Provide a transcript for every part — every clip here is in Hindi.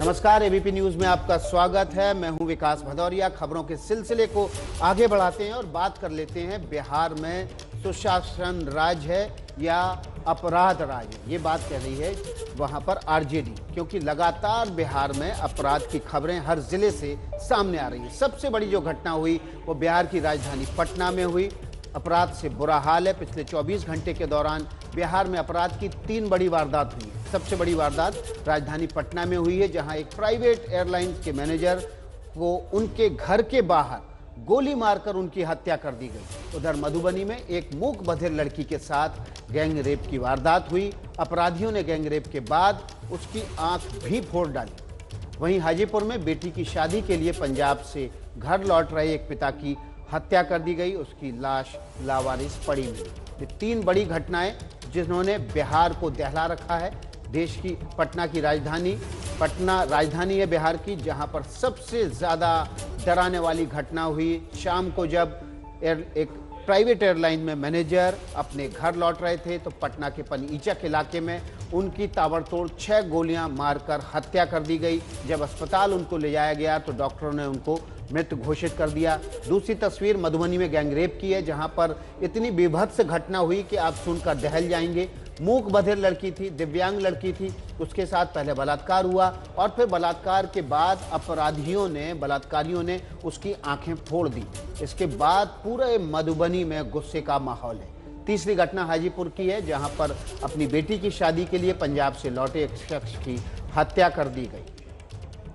नमस्कार, एबीपी न्यूज में आपका स्वागत है। मैं हूं विकास भदौरिया। खबरों के सिलसिले को आगे बढ़ाते हैं और बात कर लेते हैं बिहार में सुशासन राज है या अपराध राज है। ये बात कह रही है वहां पर आरजेडी, क्योंकि लगातार बिहार में अपराध की खबरें हर जिले से सामने आ रही है। सबसे बड़ी जो घटना हुई वो बिहार की राजधानी पटना में हुई। अपराध से बुरा हाल है। पिछले 24 घंटे के दौरान बिहार में अपराध की 3 बड़ी वारदात हुई है। सबसे बड़ी वारदात राजधानी पटना में हुई है, जहां एक प्राइवेट एयरलाइन के मैनेजर को उनके घर के बाहर गोली मारकर उनकी हत्या कर दी गई। उधर मधुबनी में एक मूक बधिर लड़की के साथ गैंग रेप की वारदात हुई। अपराधियों ने गैंग रेप के बाद उसकी आंख भी फोड़ डाली। वहीं हाजीपुर में बेटी की शादी के लिए पंजाब से घर लौट रहे एक पिता की हत्या कर दी गई। उसकी लाश लावारिस पड़ी मिली। ये 3 बड़ी घटनाएं जिन्होंने बिहार को दहला रखा है। देश की पटना राजधानी है बिहार की, जहां पर सबसे ज़्यादा डराने वाली घटना हुई शाम को, जब एक प्राइवेट एयरलाइन में मैनेजर अपने घर लौट रहे थे तो पटना के पनीचक इलाके में उनकी ताबड़तोड़ 6 गोलियां मारकर हत्या कर दी गई। जब अस्पताल उनको ले जाया गया तो डॉक्टरों ने उनको मृत घोषित कर दिया। दूसरी तस्वीर मधुबनी में गैंगरेप की है, जहां पर इतनी बीभत्स घटना हुई कि आप सुनकर दहल जाएंगे। मूक बधिर लड़की थी, दिव्यांग लड़की थी, उसके साथ पहले बलात्कार हुआ और फिर बलात्कार के बाद बलात्कारियों ने उसकी आंखें फोड़ दी। इसके बाद पूरे मधुबनी में गुस्से का माहौल है। तीसरी घटना हाजीपुर की है, जहां पर अपनी बेटी की शादी के लिए पंजाब से लौटे एक शख्स की हत्या कर दी गई।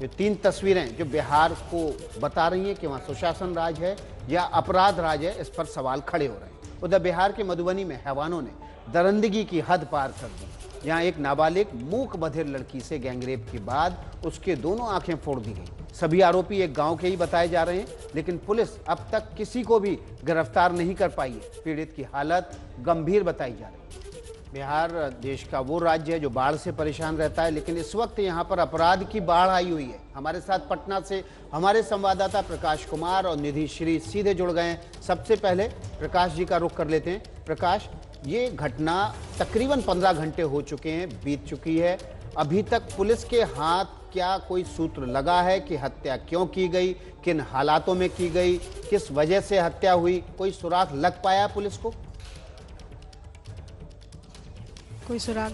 ये 3 तस्वीरें जो बिहार को बता रही हैं कि वहाँ सुशासन राज है या अपराध राज है, इस पर सवाल खड़े हो रहे हैं। उधर बिहार के मधुबनी में हैवानों ने दरिंदगी की हद पार कर दी। यहाँ एक नाबालिग मूक बधिर लड़की से गैंगरेप के बाद उसके दोनों आंखें फोड़ दी गई। सभी आरोपी एक गांव के ही बताए जा रहे हैं, लेकिन पुलिस अब तक किसी को भी गिरफ्तार नहीं कर पाई है। पीड़ित की हालत गंभीर बताई जा रही है। बिहार देश का वो राज्य है जो बाढ़ से परेशान रहता है, लेकिन इस वक्त यहाँ पर अपराध की बाढ़ आई हुई है। हमारे साथ पटना से हमारे संवाददाता प्रकाश कुमार और निधि श्री सीधे जुड़ गए हैं। सबसे पहले प्रकाश जी का रुख कर लेते हैं। प्रकाश, ये घटना तकरीबन 15 घंटे हो चुके हैं, बीत चुकी है। अभी तक पुलिस के हाथ क्या कोई सूत्र लगा है कि हत्या क्यों की गई, किन हालातों में की गई, किस वजह से हत्या हुई? कोई सुराग लग पाया पुलिस को? कोई सुराग?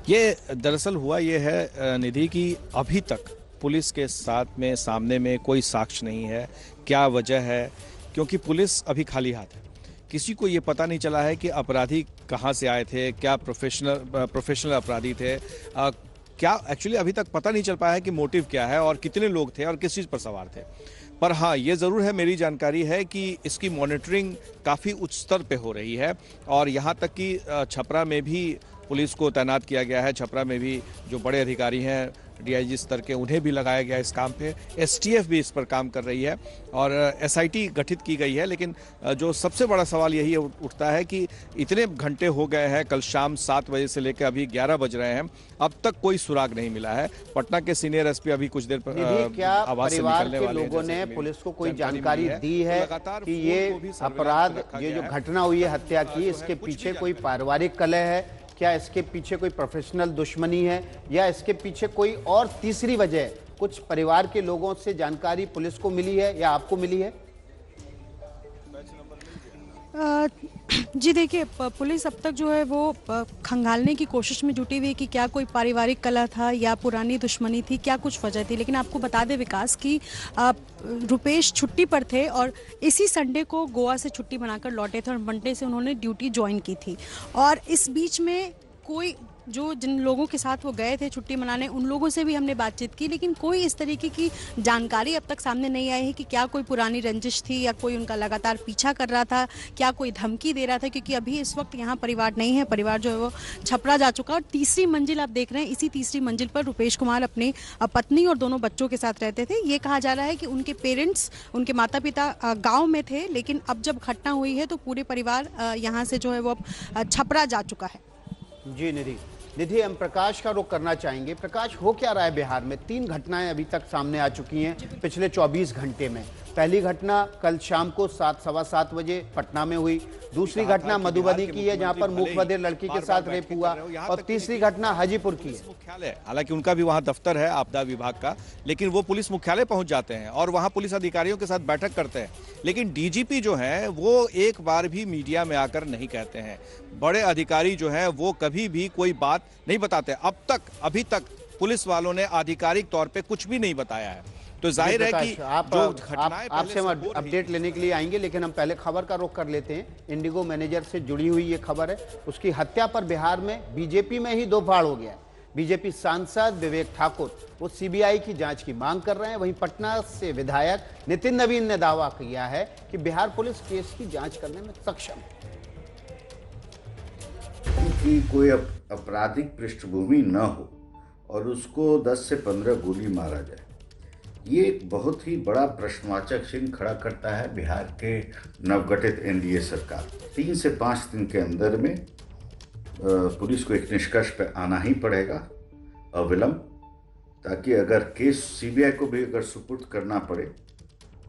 ये दरअसल हुआ ये है निधि कि अभी तक पुलिस के सामने में कोई साक्ष्य नहीं है। क्या वजह है? क्योंकि पुलिस अभी खाली हाथ है। किसी को ये पता नहीं चला है कि अपराधी कहाँ से आए थे, क्या प्रोफेशनल अपराधी थे, क्या एक्चुअली अभी तक पता नहीं चल पाया है कि मोटिव क्या है और कितने लोग थे और किस चीज़ पर सवार थे। पर हाँ, ये ज़रूर है, मेरी जानकारी है कि इसकी मॉनिटरिंग काफ़ी उच्च स्तर पे हो रही है और यहाँ तक कि छपरा में भी पुलिस को तैनात किया गया है। छपरा में भी जो बड़े अधिकारी हैं डीआईजी स्तर के, उन्हें भी लगाया गया इस काम पे। एसटीएफ भी इस पर काम कर रही है और एसआईटी गठित की गई है। लेकिन जो सबसे बड़ा सवाल यही उठता है कि इतने घंटे हो गए हैं, कल शाम 7 बजे से लेकर अभी 11 बज रहे हैं, अब तक कोई सुराग नहीं मिला है। पटना के सीनियर एसपी अभी कुछ देर क्या परिवार के लोगों ने पुलिस को कोई जानकारी दी है कि ये अपराध, ये जो घटना हुई है हत्या की, इसके पीछे कोई पारिवारिक कलह है? क्या इसके पीछे कोई प्रोफेशनल दुश्मनी है या इसके पीछे कोई और तीसरी वजह है? कुछ परिवार के लोगों से जानकारी पुलिस को मिली है या आपको मिली है? जी देखिए, पुलिस अब तक जो है वो खंगालने की कोशिश में जुटी हुई है कि क्या कोई पारिवारिक कलह था या पुरानी दुश्मनी थी, क्या कुछ वजह थी। लेकिन आपको बता दें विकास कि रुपेश छुट्टी पर थे और इसी संडे को गोवा से छुट्टी बनाकर लौटे थे और मंडे से उन्होंने ड्यूटी ज्वाइन की थी। और इस बीच में कोई जिन लोगों के साथ वो गए थे छुट्टी मनाने, उन लोगों से भी हमने बातचीत की, लेकिन कोई इस तरीके की जानकारी अब तक सामने नहीं आई है कि क्या कोई पुरानी रंजिश थी या कोई उनका लगातार पीछा कर रहा था, क्या कोई धमकी दे रहा था। क्योंकि अभी इस वक्त यहाँ परिवार नहीं है, परिवार जो है वो छपरा जा चुका है। और तीसरी मंजिल आप देख रहे हैं, इसी तीसरी मंजिल पर रुपेश कुमार अपनी पत्नी और दोनों बच्चों के साथ रहते थे। ये कहा जा रहा है कि उनके पेरेंट्स, उनके माता पिता गाँव में थे, लेकिन अब जब घटना हुई है तो पूरे परिवार यहाँ से जो है वो छपरा जा चुका है। जी निधि, हम प्रकाश का रुख करना चाहेंगे। प्रकाश, हो क्या रहा है बिहार में? 3 घटनाएं अभी तक सामने आ चुकी हैं पिछले 24 घंटे में। पहली घटना कल शाम को 7:15 बजे पटना में हुई, दूसरी घटना मधुबनी की है जहां पर मूक बधिर लड़की के साथ रेप हुआ, और तीसरी घटना हाजीपुर की है। मुख्यालय, हालांकि उनका भी वहां दफ्तर है आपदा विभाग का, लेकिन वो पुलिस मुख्यालय पहुंच जाते हैं और वहां पुलिस अधिकारियों के साथ बैठक करते हैं। लेकिन डीजीपी जो है वो एक बार भी मीडिया में आकर नहीं कहते हैं। बड़े अधिकारी जो है वो कभी भी कोई बात नहीं बताते। अभी तक पुलिस वालों ने आधिकारिक तौर पे कुछ भी नहीं बताया है। तो जाहिर है कि आपसे हम अपडेट लेने के लिए आएंगे, लेकिन हम पहले खबर का रुख कर लेते हैं। इंडिगो मैनेजर से जुड़ी हुई ये खबर है, उसकी हत्या पर बिहार में बीजेपी में ही दो फाड़ हो गया है। बीजेपी सांसद विवेक ठाकुर वो सीबीआई की जांच की मांग कर रहे हैं, वहीं पटना से विधायक नितिन नवीन ने दावा किया है कि बिहार पुलिस केस की जांच करने में सक्षम है। कि कोई आपराधिक पृष्ठभूमि न हो और उसको 10 से 15 गोली मारा जाए, ये एक बहुत ही बड़ा प्रश्नवाचक चिन्ह खड़ा करता है बिहार के नवगठित एनडीए सरकार। 3 से 5 दिन के अंदर में पुलिस को एक निष्कर्ष पर आना ही पड़ेगा अविलंब, ताकि अगर केस सीबीआई को भी अगर सुपुर्द करना पड़े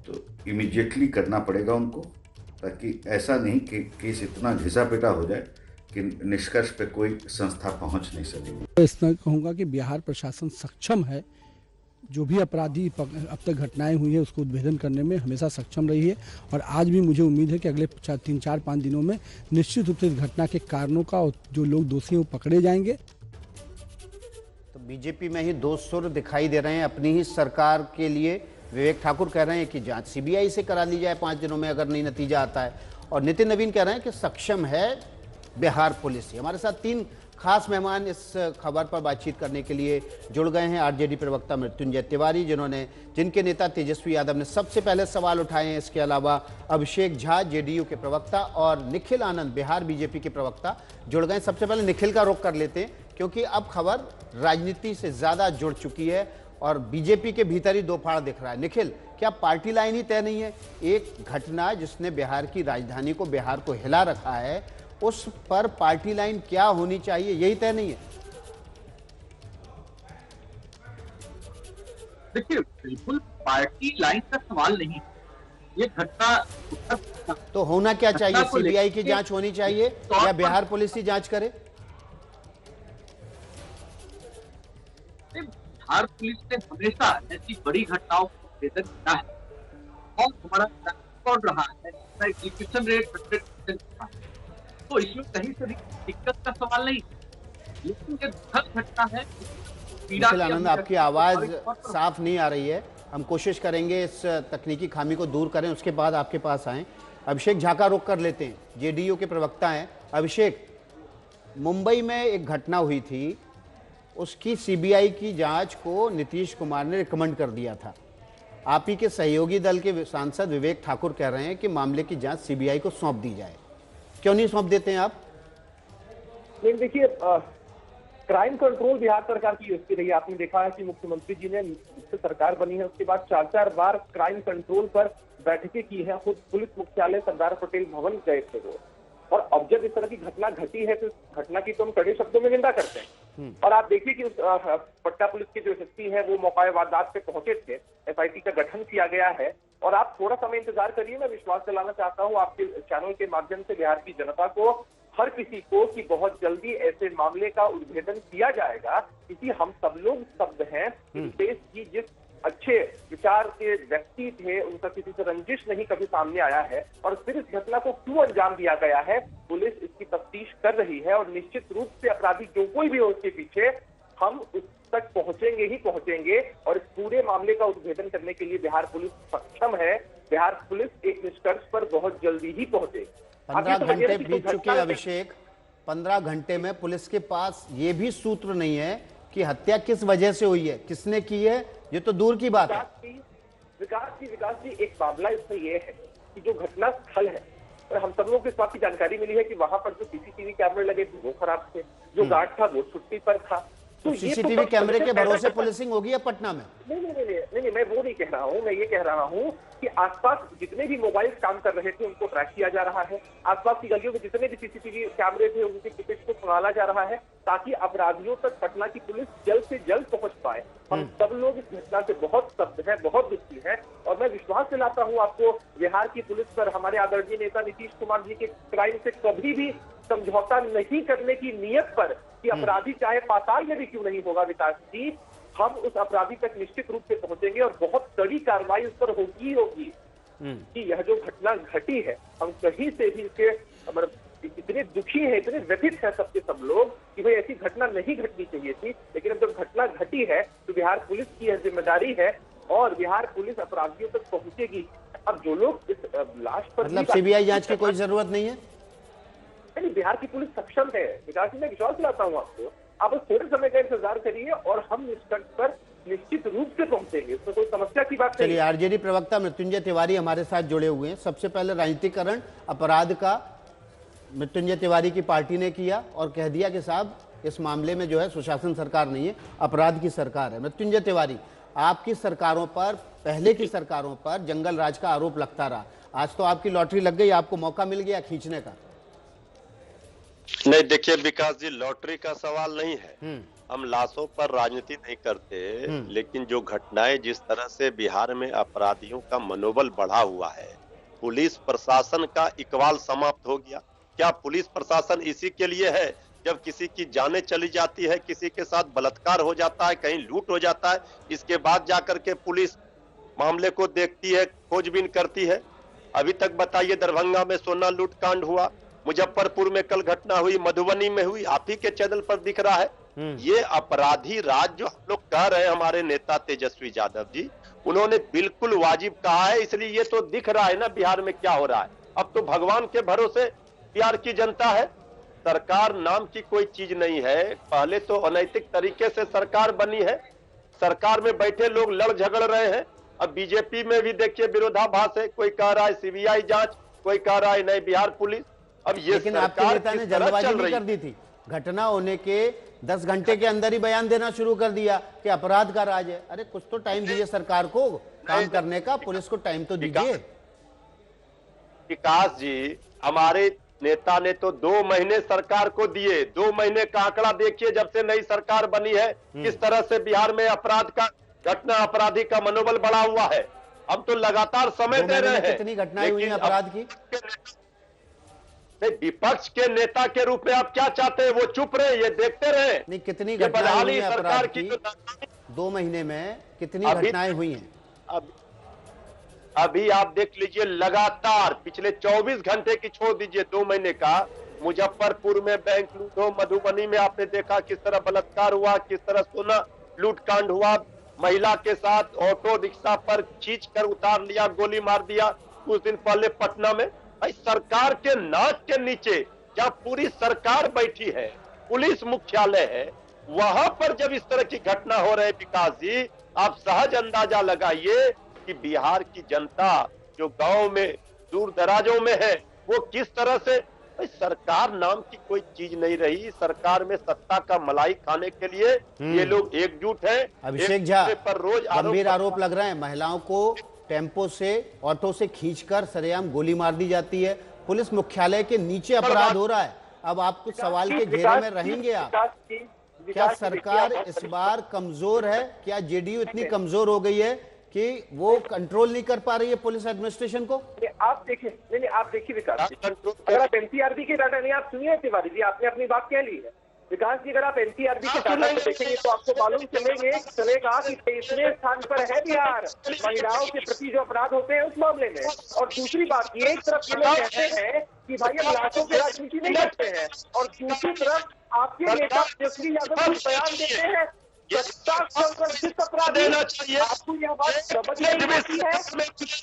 तो इमीडिएटली करना पड़ेगा उनको, ताकि ऐसा नहीं कि केस इतना घिसा पिटा हो जाए कि निष्कर्ष पे कोई संस्था पहुंच नहीं सकेगी। इतना कहूँगा कि बिहार प्रशासन सक्षम है, जो भी अपराधी अब तक घटनाएं हुई है उसको उद्भेदन करने में हमेशा सक्षम रही है, और आज भी मुझे उम्मीद है कि अगले 3-4-5 दिनों में निश्चित रूप से इस घटना के कारणों का और जो लोग दोषी हैं वो पकड़े जाएंगे। तो बीजेपी में ही दो सुर दिखाई दे रहे हैं अपनी ही सरकार के लिए। विवेक ठाकुर कह रहे हैं कि जांच सीबीआई से करा ली जाए 5 दिनों में अगर नहीं नतीजा आता है, और नितिन नवीन कह रहे हैं कि सक्षम है बिहार पुलिस। हमारे साथ 3 खास मेहमान इस खबर पर बातचीत करने के लिए जुड़ गए हैं। आरजेडी प्रवक्ता मृत्युंजय तिवारी, जिनके नेता तेजस्वी यादव ने सबसे पहले सवाल उठाए हैं। इसके अलावा अभिषेक झा जेडीयू के प्रवक्ता और निखिल आनंद बिहार बीजेपी के प्रवक्ता जुड़ गए। सबसे पहले निखिल का रुख कर लेते हैं, क्योंकि अब खबर राजनीति से ज्यादा जुड़ चुकी है और बीजेपी के भीतर ही दो फाड़ दिख रहा है। निखिल, क्या पार्टी लाइन ही तय नहीं है? एक घटना जिसने बिहार की राजधानी को, बिहार को हिला रखा है, उस पर पार्टी लाइन क्या होनी चाहिए, यही तय नहीं है? देखिए, बिल्कुल पार्टी लाइन का सवाल नहीं, ये घटना तो होना क्या चाहिए? सीबीआई की जांच होनी चाहिए या बिहार पुलिस ही जांच करे? बिहार पुलिस ने हमेशा ऐसी बड़ी घटनाओं को निवेदन किया है और हमारा रिकॉर्ड रहा है, एग्जीक्यूशन रेट 100% रहा है, तो इसमें कहीं से दिक्कत का सवाल नहीं। लेकिन ये दुखद घटना है। निखिल आनंद, आपकी आवाज साफ नहीं आ रही है, हम कोशिश करेंगे इस तकनीकी खामी को दूर करें, उसके बाद आपके पास आएं। अभिषेक झा का रुख कर लेते हैं, जेडीयू के प्रवक्ता हैं। अभिषेक, मुंबई में एक घटना हुई थी, उसकी सीबीआई की जांच को नीतीश कुमार ने रिकमेंड कर दिया था। आप ही के सहयोगी दल के सांसद विवेक ठाकुर कह रहे हैं कि मामले की जांच सीबीआई को सौंप दी जाए। क्यों नहीं सौंप देते हैं आप? नहीं, देखिए, क्राइम कंट्रोल बिहार सरकार की योजना रही है। आपने देखा है कि मुख्यमंत्री जी ने सरकार बनी है उसके बाद 4-4 बार क्राइम कंट्रोल पर बैठकें की है। खुद पुलिस मुख्यालय सरदार पटेल भवन गए थे वो, और अब जब इस तरह की घटना घटी है तो इस घटना की तो हम कड़े शब्दों में निंदा करते हैं। और आप देखिए कि उस पटना पुलिस के जो एसएसपी है वो मौका वारदात पे पहुंचे थे, एसआईटी का गठन किया गया है, और आप थोड़ा समय इंतजार करिए। मैं विश्वास दिलाना चाहता हूं आपके चैनल के माध्यम से बिहार की जनता को, हर किसी को, कि बहुत जल्दी ऐसे मामले का उद्भेदन किया जाएगा, क्योंकि हम सब लोग स्तब्ध हैं। देश की जिस अच्छे विचार के व्यक्ति थे उनका किसी से रंजिश नहीं कभी सामने आया है, और फिर इस घटना को क्यों अंजाम दिया गया है, पुलिस इसकी तफ्तीश कर रही है, और निश्चित रूप से अपराधी जो कोई भी हो उसके पीछे, हम उस तक पहुंचेंगे ही पहुंचेंगे, और इस पूरे मामले का उद्भेदन करने के लिए बिहार पुलिस सक्षम है। बिहार पुलिस एक निष्कर्ष पर बहुत जल्दी ही पहुंचेगी। 15 घंटे बीत चुके हैं अभिषेक, 15 घंटे में पुलिस के पास ये भी सूत्र नहीं है कि हत्या किस वजह से हुई है, किसने की है, ये तो दूर की बात है। विकास जी, एक मामला इसमें यह है कि जो घटना स्थल है, और हम सब लोगों को इस बात की जानकारी मिली है कि वहां पर जो सीसीटीवी कैमरे लगे थे वो खराब थे, जो गार्ड था वो छुट्टी पर था, तो ये तो सीसीटीवी बस कैमरे के पैदा भरोसे कर- पुलिसिंग होगी या पटना में? नहीं, मैं वो नहीं कह रहा हूँ। मैं ये कह रहा हूँ कि आसपास जितने भी मोबाइल काम कर रहे थे उनको ट्रैक किया जा रहा है। आसपास की गलियों में जितने भी सीसीटीवी कैमरे थे उनके फुटेज को संभाला जा रहा है ताकि अपराधियों तक पटना की पुलिस जल्द से जल्द पहुंच पाए। हम सब लोग इस घटना से बहुत स्तब्ध है, बहुत दुखी है और मैं विश्वास दिलाता हूँ आपको बिहार की पुलिस पर हमारे आदरणीय नेता नीतीश कुमार जी के क्राइम से कभी भी समझौता नहीं करने की नीयत पर कि अपराधी चाहे पाताल में भी क्यों नहीं होगा विकास जी, हम उस अपराधी तक निश्चित रूप से पहुंचेंगे और बहुत कड़ी कार्रवाई उस पर होगी ही होगी। कि यह जो घटना घटी है, हम कहीं से भी इसके मतलब इतने दुखी हैं, इतने व्यथित हैं सबके सब लोग कि भाई ऐसी घटना नहीं घटनी चाहिए थी, लेकिन अब जब घटना घटी है तो बिहार पुलिस की यह जिम्मेदारी है और बिहार पुलिस अपराधियों तक पहुंचेगी। अब जो लोग इस लाश पर मतलब सीबीआई जांच की कोई जरूरत नहीं है? नहीं, बिहार की पुलिस सक्षम है विकास जी, मैं विश्वास दिलाता हूँ आपको। आप बस थोड़े समय का इंतजार करिए और हम निष्कर्ष पर निश्चित रूप से पहुंचेंगे, इसमें कोई समस्या की बात नहीं चलिए, है। आरजेडी प्रवक्ता मृत्युंजय तिवारी हमारे साथ जुड़े हुए हैं। सबसे पहले राजनीतिकरण अपराध का मृत्युंजय तिवारी की पार्टी ने किया और कह दिया कि साहब इस मामले में जो है सुशासन सरकार नहीं है, अपराध की सरकार है। मृत्युंजय तिवारी, आपकी सरकारों पर, पहले की सरकारों पर जंगल राज का आरोप लगता रहा, आज तो आपकी लॉटरी लग गई, आपको मौका मिल गया खींचने का। नहीं, देखिए विकास जी, लॉटरी का सवाल नहीं है। हम लाशों पर राजनीति नहीं करते, लेकिन जो घटनाएं जिस तरह से बिहार में अपराधियों का मनोबल बढ़ा हुआ है, पुलिस प्रशासन का इकबाल समाप्त हो गया। क्या पुलिस प्रशासन इसी के लिए है? जब किसी की जानें चली जाती है, किसी के साथ बलात्कार हो जाता है, कहीं लूट हो जाता है, इसके बाद जाकर के पुलिस मामले को देखती है, खोजबीन करती है। अभी तक बताइए, दरभंगा में सोना लूट कांड हुआ, मुजफ्फरपुर में कल घटना हुई, मधुबनी में हुई, आप ही के चैनल पर दिख रहा है। ये अपराधी राज जो हम लोग कह रहे हैं, हमारे नेता तेजस्वी यादव जी, उन्होंने बिल्कुल वाजिब कहा है। इसलिए ये तो दिख रहा है ना बिहार में क्या हो रहा है। अब तो भगवान के भरोसे बिहार की जनता है, सरकार नाम की कोई चीज नहीं है। पहले तो अनैतिक तरीके से सरकार बनी है, सरकार में बैठे लोग लड़ झगड़ रहे हैं। अब बीजेपी में भी देखिए विरोधाभास है, कोई कह रहा है सीबीआई जांच, कोई कह रहा है नहीं बिहार पुलिस। अब ये लेकिन आपके नेता ने जल्दबाजी नहीं कर दी थी, घटना होने के 10 घंटे के अंदर ही बयान देना शुरू कर दिया कि अपराध का राज है। अरे कुछ तो टाइम दीजिए सरकार को काम करने का, पुलिस को टाइम तो दीजिए। विकास जी, हमारे नेता ने तो 2 महीने सरकार को दिए। 2 महीने का आंकड़ा देखिए, जब से नई सरकार बनी है, किस तरह से बिहार में अपराध का घटना, अपराधी का मनोबल बढ़ा हुआ है। हम तो लगातार समय दे रहे हैं। कितनी घटनाएं हुई हैं अपराध की? विपक्ष के नेता के रूप में आप क्या चाहते हैं? वो चुप रहे, ये देखते रहे? नहीं, कितनी घटनाएं हुई हैं अपराध की? 2 महीने में कितनी घटनाएं हुई हैं? अभी आप देख लीजिए, लगातार पिछले 24 घंटे की छोड़ दीजिए, 2 महीने का, मुजफ्फरपुर में बैंक लूट हो, मधुबनी में आपने देखा किस तरह बलात्कार हुआ, किस तरह सोना लूट कांड हुआ, महिला के साथ ऑटो रिक्शा पर खींच कर उतार लिया, गोली मार दिया। कुछ दिन पहले पटना में सरकार के नाक के नीचे जहाँ पूरी सरकार बैठी है, पुलिस मुख्यालय है, वहां पर जब इस तरह की घटना हो रही है विकास जी, आप सहज अंदाजा लगाइए कि बिहार की जनता जो गांव में दूर दराजों में है, वो किस तरह से, सरकार नाम की कोई चीज नहीं रही। सरकार में सत्ता का मलाई खाने के लिए ये लोग एकजुट हैं। अभिषेक झा, पर रोज गंभीर आरोप लग रहे हैं, महिलाओं को टेम्पो से, ऑटो से खींचकर सरेआम गोली मार दी जाती है, पुलिस मुख्यालय के नीचे अपराध हो रहा है। अब आप कुछ सवाल के घेरे में रहेंगे आप? क्या सरकार इस बार कमजोर है? क्या जेडीयू इतनी कमजोर हो गई है कि वो कंट्रोल नहीं कर पा रही है पुलिस एडमिनिस्ट्रेशन को? आप देखिए, नहीं आप देखिए विकास जी, अगर आप एनसीआरबी के डाटा नहीं आप सुनिए तिवारी जी, आपने अपनी बात कह ली है। विकास जी, अगर आप एनसीआरबी के डाटा को देखेंगे तो आपको मालूम चलेगा कि 23वें स्थान पर है बिहार महिलाओं के प्रति जो अपराध होते हैं उस मामले में। और दूसरी बात, ये एक तरफ ये लोग कहते हैं कि भाई हम लाशों की राजनीति नहीं करते हैं, और दूसरी तरफ आपके नेता तेजस्वी यादव बयान देते हैं अपराध देना चाहिए। आपको यह बात समझ नहीं आती है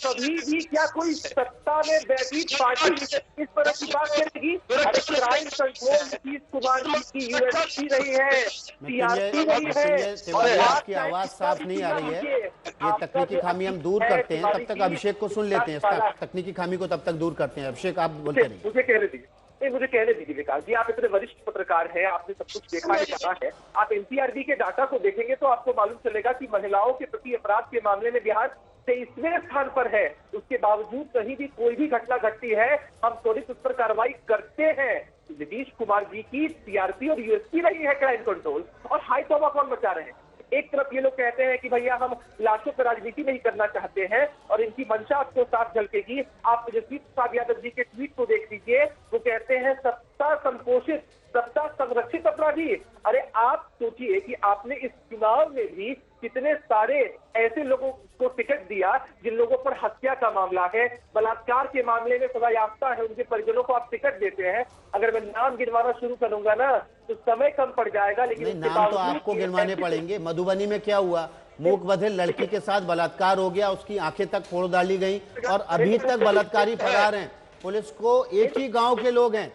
कभी भी, क्या कोई सत्ता में बैठी पार्टी इस तरह की बात करेगी? क्राइम कंट्रोल नीतीश कुमार की यूएसपी रही है, सीआरपी रही है, और आपकी आवाज साफ नहीं आ रही है। ये तकनीकी खामी हम दूर करते हैं, तब तक अभिषेक को सुन लेते हैं। इसका तकनीकी खामी को तब तक दूर करते हैं। अभिषेक, आप बोलते रहिए। मुझे कह रही थी नहीं, मुझे कहने दीजिए विकास जी, आप इतने वरिष्ठ पत्रकार हैं, आपने सब कुछ देखा है, जाना है। आप एनसीआरबी के डाटा को देखेंगे तो आपको मालूम चलेगा कि महिलाओं के प्रति अपराध के मामले में बिहार 23वें स्थान पर है। उसके बावजूद कहीं भी कोई भी घटना घटती है, हम त्वरित उस पर कार्रवाई करते हैं। नीतीश कुमार जी की सीआरपी और यूएसपी रही है क्राइम कंट्रोल, और हाई तौबा कौन मचा रहे हैं। एक तरफ ये लोग कहते हैं कि भैया हम लाशों पर राजनीति नहीं करना चाहते हैं, और इनकी मंशा आपको साफ झलकेगी। आप तेजस्वी प्रसाद यादव जी के ट्वीट को देख लीजिए, वो कहते हैं सत्ता संपोषित, सत्ता संरक्षित अपराधी। अरे आप सोचिए कि आपने इस चुनाव में भी कितने सारे ऐसे लोगों को टिकट दिया जिन लोगों पर हत्या का मामला है, बलात्कार के मामले में सजा याफ्ता है, उनके परिजनों को आप टिकट देते हैं। अगर मैं नाम गिनवाना शुरू करूंगा ना तो समय कम पड़ जाएगा, लेकिन नाम तो आपको गिनवाने पड़ेंगे। मधुबनी में क्या हुआ, मूक बधिर लड़की के साथ बलात्कार हो गया, उसकी आंखें तक फोड़ डाली गई और अभी तक बलात्कारी फरार हैं। पुलिस को एक ही गांव के लोग हैं,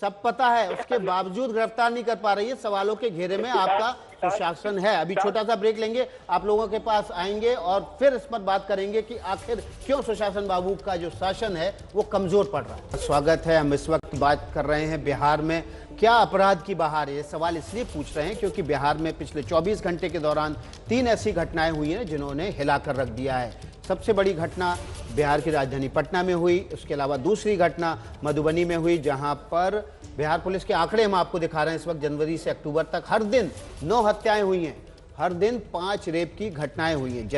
सब पता है, उसके बावजूद गिरफ्तार नहीं कर पा रही है। सवालों के घेरे में आपका सुशासन है। अभी छोटा सा ब्रेक लेंगे, आप लोगों के पास आएंगे और फिर इस पर बात करेंगे कि आखिर क्यों सुशासन बाबू का जो शासन है वो कमजोर पड़ रहा है। स्वागत है। हम इस वक्त बात कर रहे हैं बिहार में क्या अपराध की बहार है। ये सवाल इसलिए पूछ रहे हैं क्योंकि बिहार में पिछले 24 घंटे के दौरान 3 ऐसी घटनाएं हुई हैं जिन्होंने हिलाकर रख दिया है। सबसे बड़ी घटना बिहार की राजधानी पटना में हुई, उसके अलावा दूसरी घटना मधुबनी में हुई, जहां पर बिहार पुलिस के आंकड़े हम आपको दिखा रहे हैं इस वक्त। जनवरी से अक्टूबर तक हर दिन 9 हत्याएं हुई हैं, हर दिन 5 रेप की घटनाएं हुई हैं।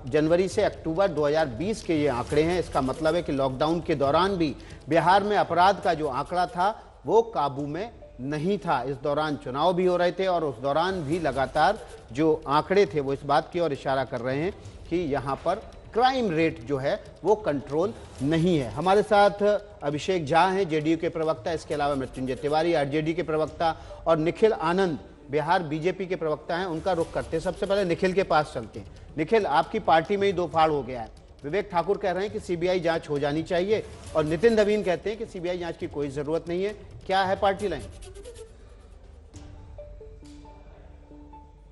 जनवरी से अक्टूबर 2020 के ये आंकड़े हैं। इसका मतलब है कि लॉकडाउन के दौरान भी बिहार में अपराध का जो आंकड़ा था वो काबू में नहीं था। इस दौरान चुनाव भी हो रहे थे और उस दौरान भी लगातार जो आंकड़े थे वो इस बात की ओर इशारा कर रहे हैं कि यहाँ पर क्राइम रेट जो है वो कंट्रोल नहीं है। हमारे साथ अभिषेक झा हैं, जेडीयू के प्रवक्ता, इसके अलावा मृत्युंजय तिवारी आरजेडी के प्रवक्ता और निखिल आनंद बिहार बीजेपी के प्रवक्ता हैं। उनका रुख करते हैं। सबसे पहले निखिल के पास चलते हैं। निखिल, आपकी पार्टी में ही दो फाड़ हो गया है। विवेक ठाकुर कह रहे हैं कि सीबीआई जांच हो जानी चाहिए और नितिन नवीन कहते हैं कि सीबीआई जांच की कोई जरूरत नहीं है। क्या है पार्टी लाइन?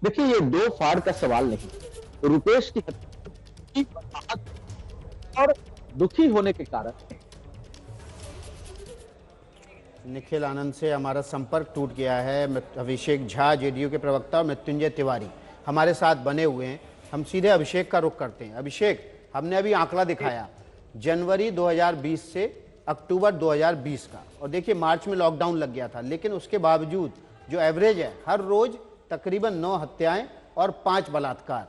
देखिए, ये दो फाड़ का सवाल नहीं, रुपेश की और दुखी होने के कारण। निखिल आनंद से हमारा संपर्क टूट गया है। अभिषेक झा जेडीयू के प्रवक्ता और मृत्युंजय तिवारी हमारे साथ बने हुए हैं। हम सीधे अभिषेक का रुख करते हैं। अभिषेक, हमने अभी आंकड़ा दिखाया जनवरी 2020 से अक्टूबर 2020 का, और देखिए मार्च में लॉकडाउन लग गया था, लेकिन उसके बावजूद जो एवरेज है हर रोज तकरीबन 9 हत्याएं और 5 बलात्कार।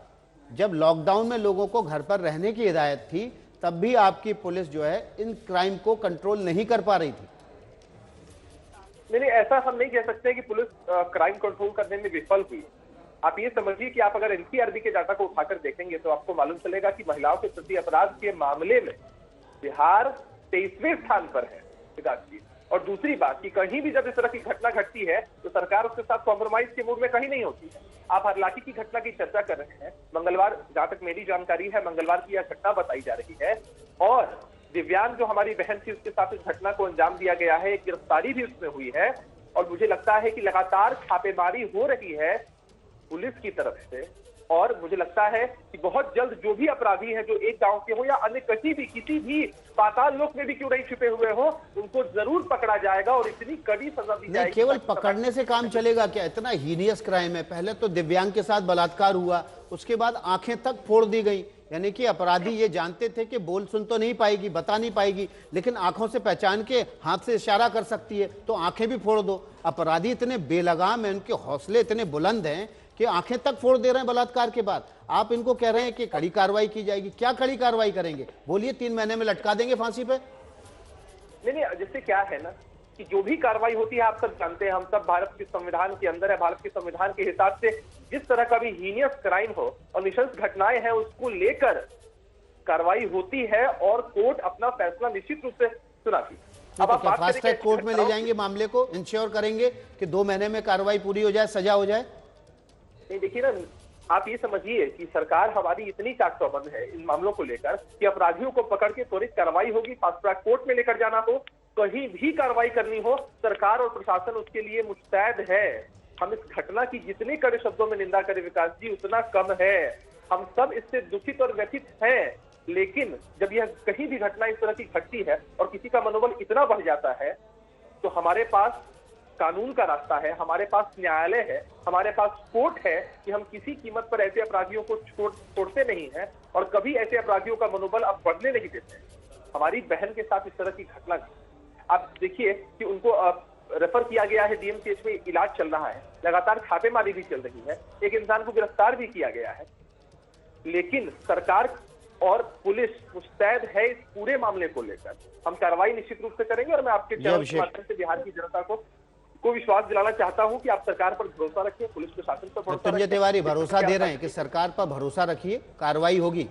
जब लॉकडाउन में लोगों को घर पर रहने की हिदायत थी तब भी आपकी पुलिस जो है इन क्राइम को कंट्रोल नहीं कर पा रही थी। नहीं, ऐसा हम नहीं कह सकते कि पुलिस क्राइम कंट्रोल करने में विफल हुई। आप ये समझिए कि आप अगर एनसीआरबी के डाटा को उठाकर देखेंगे तो आपको मालूम चलेगा कि महिलाओं के प्रति अपराध के मामले में बिहार 23वें स्थान पर है विकास जी। और दूसरी बात कि कहीं भी जब इस तरह की घटना घटती है तो सरकार उसके साथ कॉम्प्रोमाइज के मूड में कहीं नहीं होती है। आप हरलाखी की घटना की चर्चा कर रहे हैं। मंगलवार, जहां तक मेरी जानकारी है, मंगलवार की यह घटना बताई जा रही है और दिव्यांग जो हमारी बहन थी उसके साथ इस घटना को अंजाम दिया गया है। एक गिरफ्तारी भी उसमें हुई है और मुझे लगता है कि लगातार छापेमारी हो रही है पुलिस की तरफ से, और मुझे लगता है कि बहुत जल्द जो भी अपराधी हैं, जो एक गांव के हो या अन्य कहीं भी किसी भी पाताल लोक में भी क्यों नहीं छिपे हुए हो, उनको जरूर पकड़ा जाएगा और इतनी कड़ी सजा दी जाएगी। केवल पकड़ने से काम चलेगा क्या? इतना हीनियस क्राइम है। पहले तो दिव्यांग के साथ बलात्कार हुआ, उसके बाद आंखें तक फोड़ दी गई। यानी कि अपराधी ये जानते थे कि बोल सुन तो नहीं पाएगी, बता नहीं पाएगी, लेकिन आंखों से पहचान के हाथ से इशारा कर सकती है, तो आंखें भी फोड़ दो। अपराधी इतने बेलगाम हैं, उनके हौसले इतने बुलंद हैं कि आंखें तक फोड़ दे रहे हैं बलात्कार के बाद। आप इनको कह रहे हैं कि कड़ी कार्रवाई की जाएगी। क्या कड़ी कार्रवाई करेंगे? बोलिए, 3 महीने में लटका देंगे फांसी पे? नहीं, जैसे क्या है ना कि जो भी कार्रवाई होती है आप सब जानते हैं, हम सब भारत के संविधान के अंदर है। भारत के संविधान के हिसाब से जिस तरह का भी हीनियस क्राइम हो और निशंस घटनाएं हैं उसको लेकर कार्रवाई होती है और कोर्ट अपना फैसला निश्चित रूप से सुनाती है। अब आप फास्ट ट्रैक कोर्ट में ले जाएंगे मामले को, इंश्योर करेंगे कि 2 महीने में कार्रवाई पूरी हो जाए, सजा हो जाए? नहीं, देखिए ना, आप ये समझिए कि सरकार हमारी इतनी चाक चौबंद है इन मामलों को लेकर कि अपराधियों को पकड़ के त्वरित कार्रवाई होगी, फास्ट ट्रैक कोर्ट में लेकर जाना हो, कहीं भी कार्रवाई करनी हो, सरकार और प्रशासन उसके लिए मुस्तैद है। हम इस घटना की जितने कड़े शब्दों में निंदा करें विकास जी उतना कम है। हम सब इससे दुखित और व्यथित हैं, लेकिन जब यह कहीं भी घटना इस तरह की घटती है और किसी का मनोबल इतना बढ़ जाता है तो हमारे पास कानून का रास्ता है, हमारे पास न्यायालय है, हमारे पास कोर्ट है कि हम किसी कीमत पर ऐसे अपराधियों को छोड़ते नहीं हैं और कभी ऐसे अपराधियों का मनोबल अब बढ़ने नहीं देते हैं। हमारी बहन के साथ इस तरह की घटना आप देखिए कि उनको रेफर किया गया है, डीएमसीएच में इलाज चल रहा है, लगातार छापेमारी भी चल रही है, एक इंसान को गिरफ्तार भी किया गया है, लेकिन सरकार और पुलिस मुस्तैद है इस पूरे मामले को लेकर। हम कार्रवाई निश्चित रूप से करेंगे और मैं आपके चैनल के माध्यम से बिहार की जनता को विश्वास दिलाना चाहता हूं कि आप सरकार पर भरोसा रखिए, पुलिस प्रशासन पर भरोसा रखिए। संजय तिवारी भरोसा दे रहे हैं कि सरकार पर भरोसा रखिए, कार्रवाई होगी।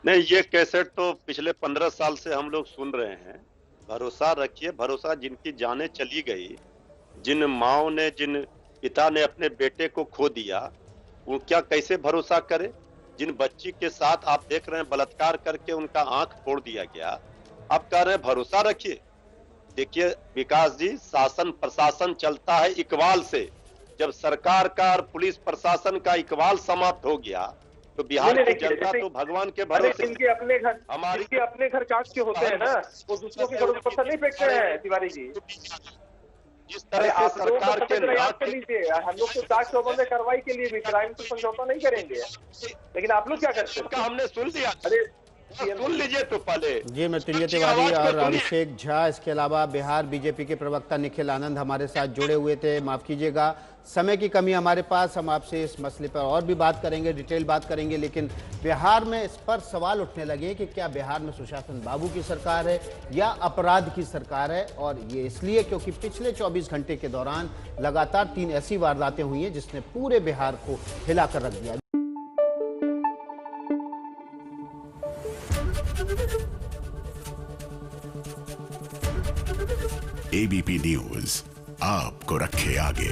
नहीं, ये कैसेट तो पिछले 15 साल से हम लोग सुन रहे हैं। भरोसा रखिए, भरोसा जिनकी जानें चली गई, जिन माओ ने, जिन पिता ने अपने बेटे को खो दिया, वो क्या कैसे भरोसा करे? जिन बच्ची के साथ आप देख रहे हैं बलात्कार करके उनका आंख फोड़ दिया गया, आप कह रहे हैं भरोसा रखिए। देखिए विकास जी, शासन प्रशासन चलता है इकबाल से। जब सरकार का और पुलिस प्रशासन का इकबाल समाप्त हो गया तो बिहार की जनता तो भगवान के भरोसे। इनके अपने घर कांच के होते हैं ना, वो दूसरों के घरों पर पत्थर नहीं फेंकते हैं तिवारी जी। जिस तरह से सरकार के हम लोग तो 4 में कार्रवाई के लिए भी क्राइम से समझौता नहीं करेंगे, लेकिन आप लोग क्या करते हैं? हमने सुन लिया। अरे सुन लीजिए तो पहले। जी, मृत्युंजय तिवारी और अभिषेक झा, इसके अलावा बिहार बीजेपी के प्रवक्ता निखिल आनंद हमारे साथ जुड़े हुए थे। माफ कीजिएगा, समय की कमी हमारे पास, हम आपसे इस मसले पर और भी बात करेंगे, डिटेल बात करेंगे, लेकिन बिहार में इस पर सवाल उठने लगे कि क्या बिहार में सुशासन बाबू की सरकार है या अपराध की सरकार है। और ये इसलिए क्योंकि पिछले 24 घंटे के दौरान लगातार 3 ऐसी वारदातें हुई हैं जिसने पूरे बिहार को हिलाकर रख दिया। एबीपी न्यूज आपको रखे आगे।